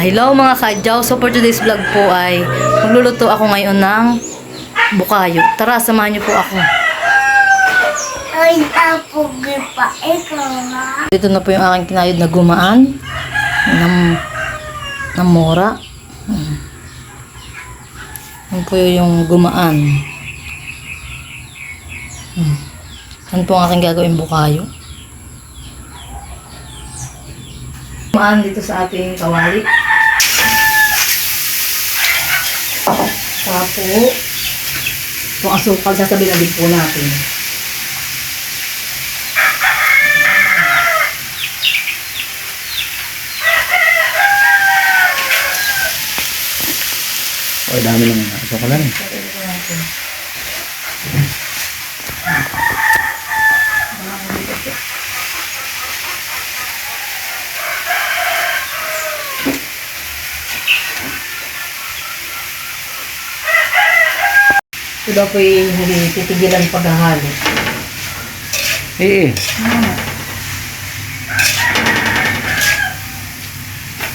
Hello mga kadyaw. So for today's vlog po ay magluluto ako ngayon ng bukayo. Tara, samahan niyo po ako. Ay, tapugi pa. Ikaw nga. Dito na po yung aking kinayod na gumaan ng mora. Yan po yung gumaan. Yan po ang aking gagawin bukayo. Gumaan dito sa ating kawali. Saka po itong asukal, sasabihin na din po natin. Oh, dami naman. Asukal lang. Sasabihin po natin. Ito daw po yung hindi titigilan paghahalo.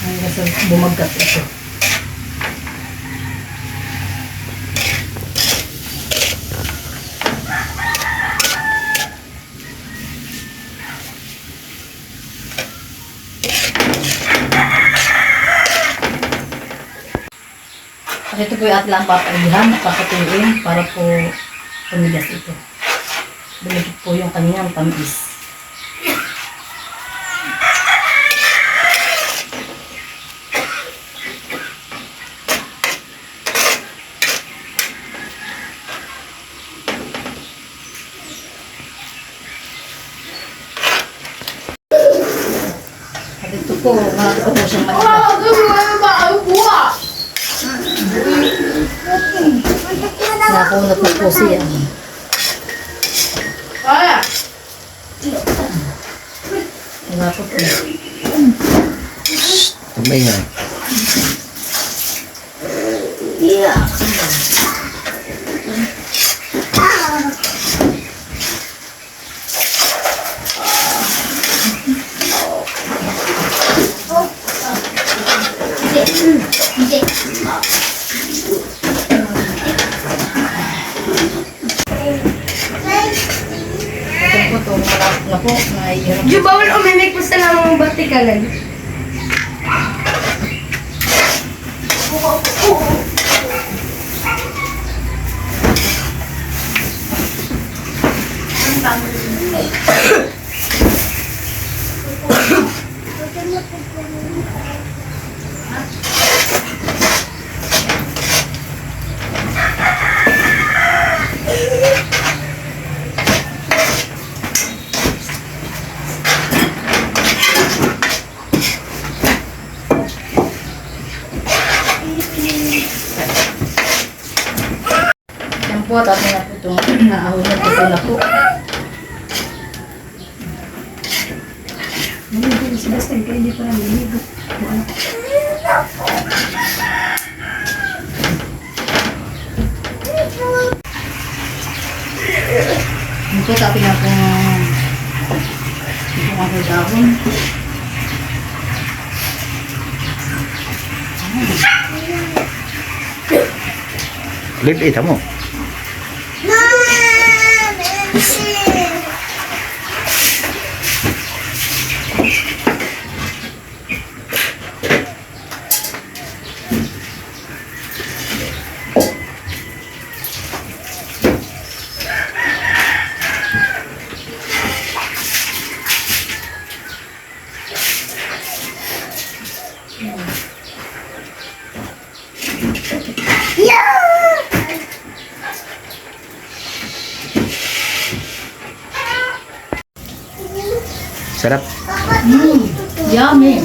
Hanggang sa bumagkat ito. At ito po yung atlang papalihan, papatuloyin para po tumigas ito. Bumigit po yung kanyang tamis. At ito po, malaki po siyang maliit. Nakunat na po siya. Wala po po. Tumay nga. Ito po ito, malapit na po. Nahihirap. Di bawal umimik po sa namang batikalan. Yan po, tapos na po itong naahon na ito na po. Basta kaya hindi pa naliligo. Yan po, tapos na po itong ako dahon. Lilit mo. Sarap. Yummy!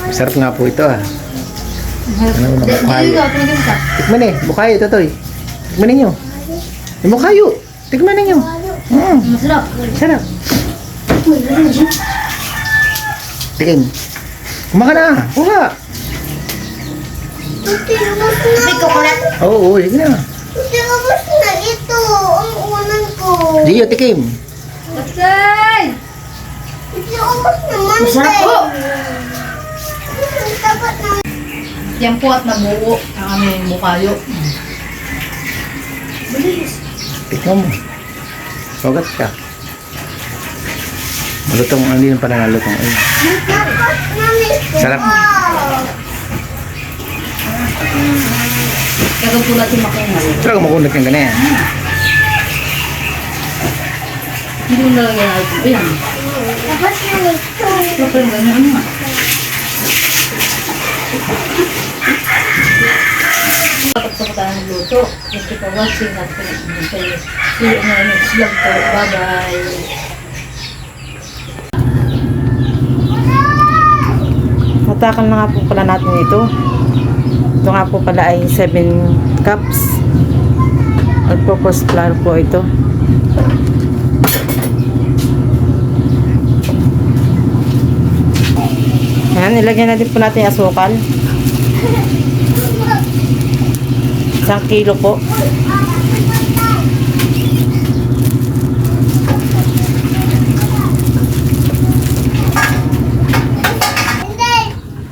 Sarap nga po ito ah. Ano naman bukayo? Pinagin ka. Tikman eh. Bukayo, Totoy. Tikman ninyo. Yung bukayo. Tikman ninyo. Masarap. Sarap. Tikim. Kumaka na. Kuha. Oo, sige na. Tinubos na ito. Ang unan ko. Gio, tikim. Patay! Tinubos naman. Masarap po! Dapat na. Yan po at nabuo ang aming bukayo. Bilis. Tignan mo. Sugat ka. Malutong, hindi yung pala nalutong. Ay. Sarap. Kagagulad yung makingal. Talaga makunat yung ganyan. Hindi mo nalagyan natin. Ayan. Tapos na nito. Ito pa yung ganyan nga. Tapos tayo ng luto. Thank you for watching. See you in our next vlog po. Bye-bye. Tatakal na nga po pala natin ito. Ito nga po pala ay 7 cups. All-purpose flour po ito. Ayan, ilagyan natin po natin yung asukal. 1 kilo po. Hindi.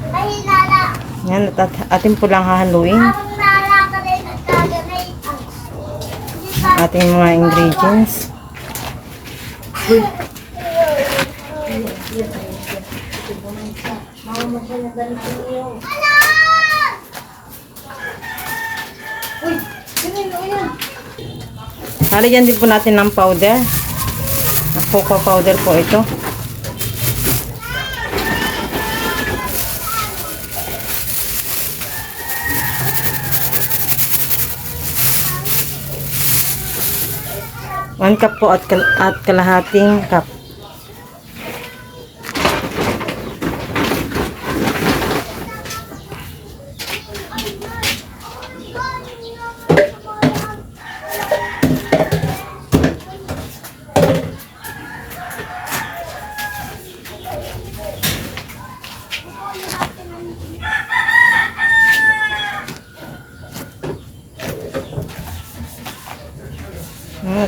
Mahinala. Ayan, at atin po lang hahaluin Habang naalala rin at gaganay ang ating mga ingredients. Halagyan din po natin ng powder. Cocoa powder po ito. One cup po at kalahating cup.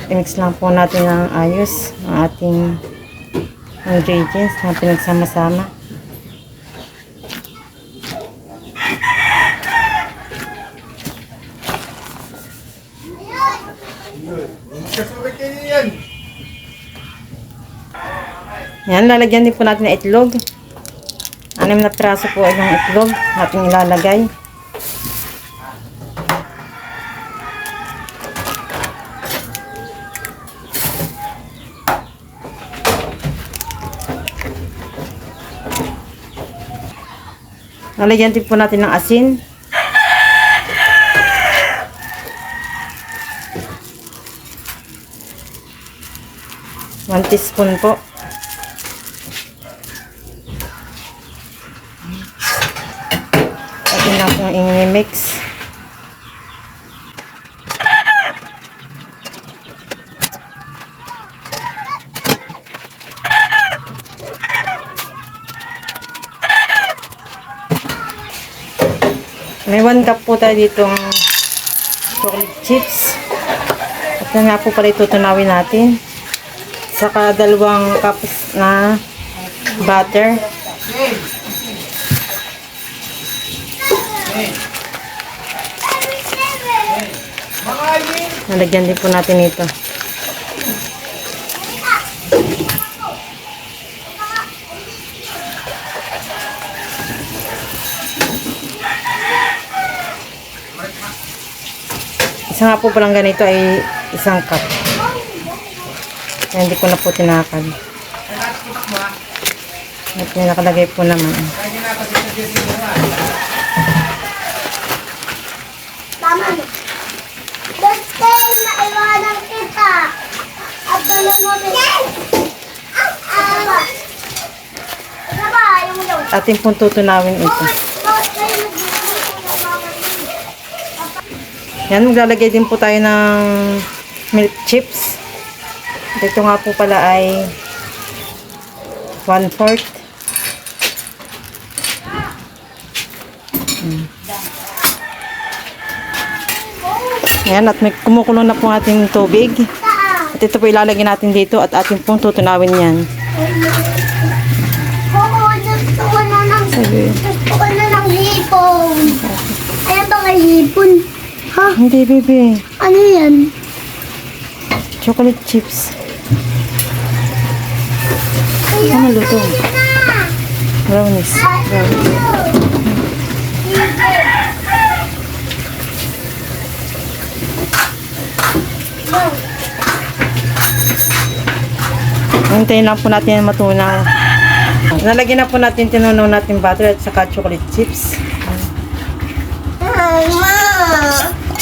I-mix lang po natin ng ayos ang ating ingredients na pinagsama-sama. Yan, lalagyan din po natin ng itlog. 6 na piraso po yung itlog natin ilalagay. Lalagyan din po natin ng asin. One teaspoon po. Atin lang pong i-mix. May 1 cup po tayo ditong chocolate chips. At na nga po pala itutunawin natin. Saka 2 cups na butter. Nalagyan din po natin ito. Isa nga po palang ganito ay 1 cup. Kaya hindi ko na po tinakal. At yung nakalagay po naman. Tama na. Basta naiwanan kita. At tanong mo rin. Ano ba? Yung yun. Atin pong tutunawin ito. Yan, maglalagay din po tayo ng milk chips. Ito nga po pala ay 1/4. Yan, at may kumukulo na po ating tubig. At ito po ilalagay natin dito at ating pong tutunawin yan. Oo, gusto ko na ng hipon. hipon. Ha? Hindi, baby. Ano yan? Chocolate chips. Ano luto? Brownies. Hintayin lang po natin yung matunaw. Nalagyan na po natin, tinunaw natin butter at saka chocolate chips.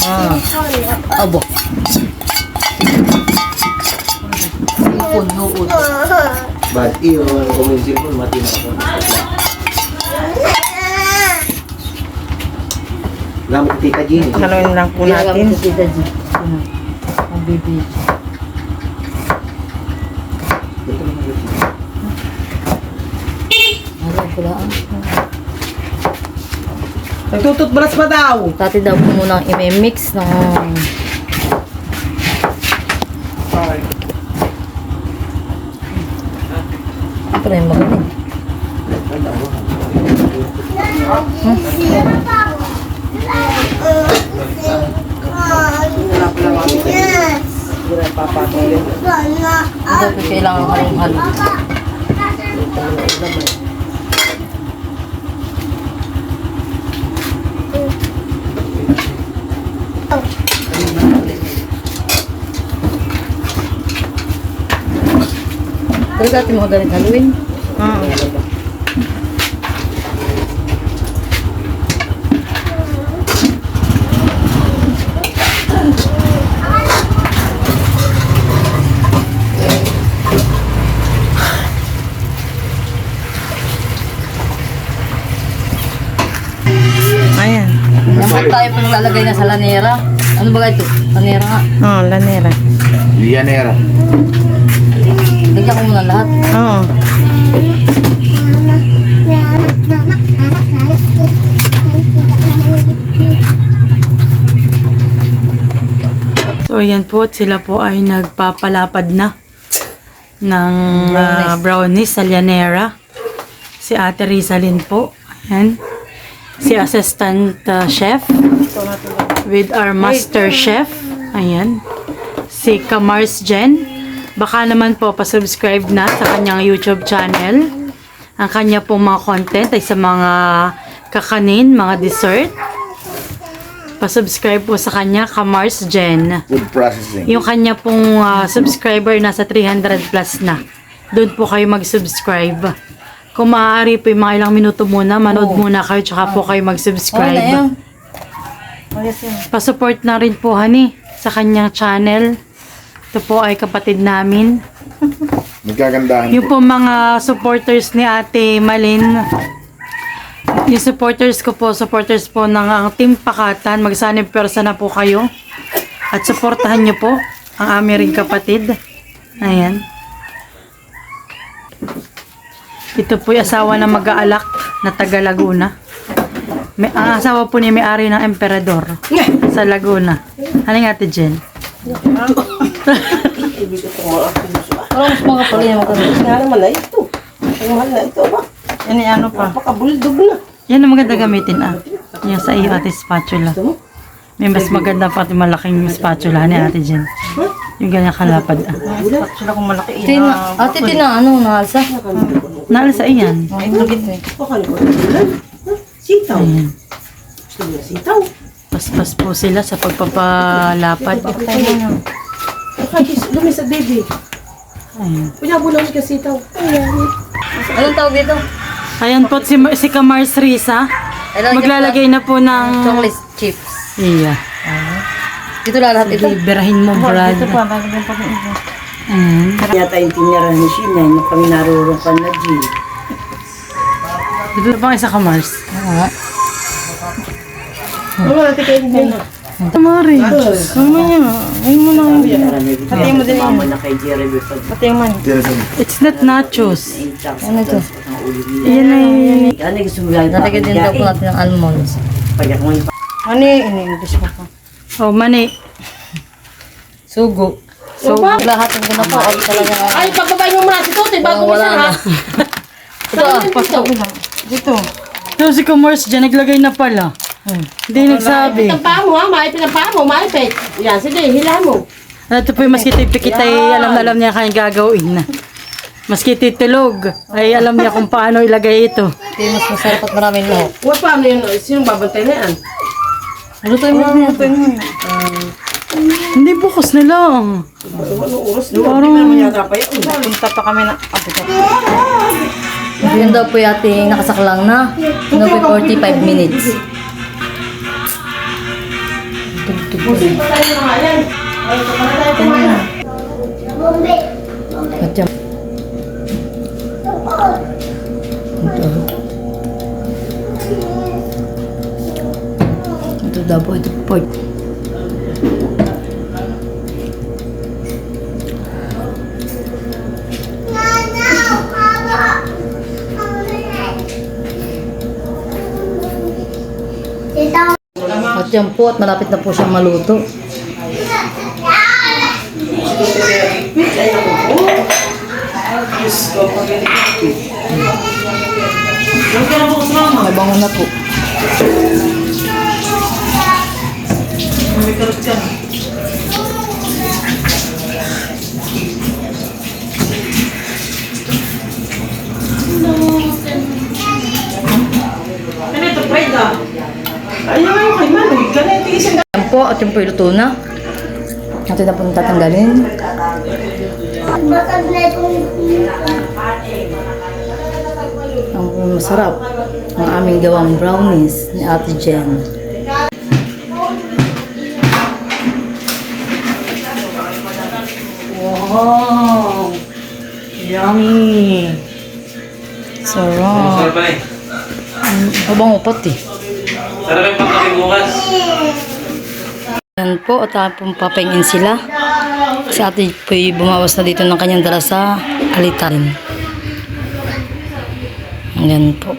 Mama. Abo. Sipon, nuod. Bad iyo, kuminsin po, mati na ako. Gamit Tita Jean. Haluin lang po natin. Ginagamit sa Tita G. Ang baby. Alam ko lang. Nagtututbras pa daw. Dati daw po muna i-mix ng ito na yung magaling. Yes. Ito po kailangan halong-halo. Talaga natin mga ganit haluin. Ayan. Naman tayo pa naglalagay na sa lanera. Ano ba ito? Lanera nga. Oh, lanera. Lianera. Lagyan ko muna lahat. Oo. So, ayan po. At sila po ay nagpapalapad na ng brownies sa Llanera. Si Ate Rizalyn po. Ayan. Si Assistant Chef with our Master Chef. Ayan. Si Kamars Jen. Baka naman po pasubscribe na sa kanyang YouTube channel. Ang kanya pong mga content ay sa mga kakanin, mga dessert. Pasubscribe po sa kanya, Kamars Jen. Food processing. Yung kanya pong subscriber nasa 300 plus na. Doon po kayo mag-subscribe. Kung maaari po yung mga ilang minuto muna, manood muna kayo, tsaka po kayo mag-subscribe. Pasupport na rin po, honey, sa kanyang channel. Ito po ay kapatid namin. Magkagandahan Yung po mga supporters ni Ate Malin, yung supporters ko po, supporters po ng ang Team Pakatan, magsanib persa na po kayo. At supportahan niyo po ang aming ring kapatid. Ayan. Ito po yung asawa ng mag-aalak na taga Laguna. Ang asawa po niya may-ari ng Emperador sa Laguna. Ano nga Ate Jen? Parang mas mga pala yung mga Yan yung ano pa? Yan ang maganda gamitin Yung sa iyo ate spatula. May mas maganda pati malaking spatula ni Ate Jen. Yung ganyan kalapad Spatula kung malaki Ate, tina, ano, naalsa? Naalsa iyan. Ay, lugit eh. Sitaw. Ayan. Sitaw. Paspas po sila sa pagpapalapad. Dumi sa baby. Ayan. Kuya, bulang ka sitaw. Anong tawag dito? Ayan po si Kamars Risa. Maglalagay na po ng... Chocolate chips. Iya. Dito lahat ito. Iberahin mo, Brad. Ito pa, lalagyan pa ng iba. Ayan. Yata yung tinirahan ni Sheena, nung kami narurungkan na G. Dito pa kayo sa Kamars. Oo. Ano natin kayo din na? Tamari. Ano niya? Ayun mo lang. Pati mo din yung na kay Jerry Beford. Pati man. It's not nachos. Ano ito? Yan ay... Ano gusto mo gagawin? Nalagyan din daw po natin ng almonds. Pagyak mo yung Ano in-English mo pa? Oh, mani. Sugo. So, lahat ng na po. Ay, talaga. Ay, pagbabay mo muna si Totoy bago Wala isa na. ha. Ito ah. Dito. Ito si Kamars dyan, naglagay na pala. Hindi nagsabi. Ang paa mo ha, maipit ang paa mo, maipit. Yan, sige, hila mo. Ito po yung maski tipikit ay alam niya kanyang gagawin. Maski titulog ay alam niya kung paano ilagay ito. Ito yung mas masarap at maraming lahok. Huwag paano yun, sinong babantay na yan? Ano tayo mo? Hindi bukas na lang. Anong oras doon? Parang- Hindi naman yata pa yun. Punta pa kami na. Yan daw po yung ating nakasaklang na. No, 45 minutes. At yan. Ito daw po, ito po. At yan po, at malapit na po siyang maluto. Mabango na po. Ano ito, fried ah? Ayaw nga yung kay Manoy. Ganito isang Yan po, at yung po yung luto na. Natin na po tatanggalin. Ang masarap. Ang aming gawang brownies ni Ate Jen. Wow! Yummy! Sarap! Sarap eh. Mabango pati. Sarap yung pagkakin bukas. Yan po, at pong papahingin sila. Si ate po bumawas na dito ng kanyang dala sa alitan. Yan po.